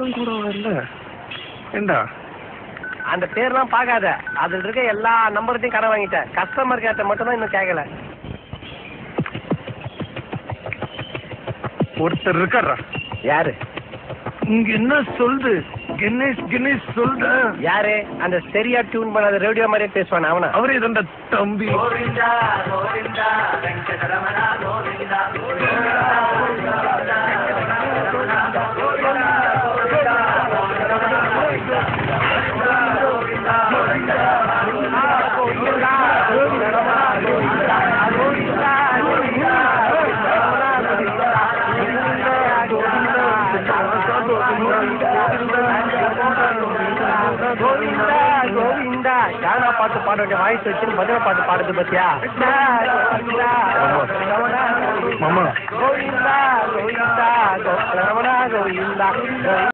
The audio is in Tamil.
ஒருத்தன் கூட வரல. ஏண்டா அந்த பேர்லாம் பார்க்காத, அதுல இருக்க எல்லா நம்பர்த்தையும் கடை வாங்கிட்டேன். கஸ்டமர் கேட்ட மட்டும் தான் இன்னும் கேட்கல. ஒருத்தர் இருக்காரா? யாரு? இங்க என்ன சொல்லுது? கணேஷ் கணேஷ் சொல்ற. யாரு? அந்த சரியா டியூன் பண்ணாத ரேடியோ மாதிரியே பேசுவான் அவனா? அவரே தான்டா தம்பி. கோவிந்தா கோவிந்தா யானா பாட்டு பாட வேண்டிய வாய்ஸ் வச்சு பஜனை பாட்டு பாடுது பத்தியா? மாமா கோவிந்தா கோவிந்தா கோவிந்தா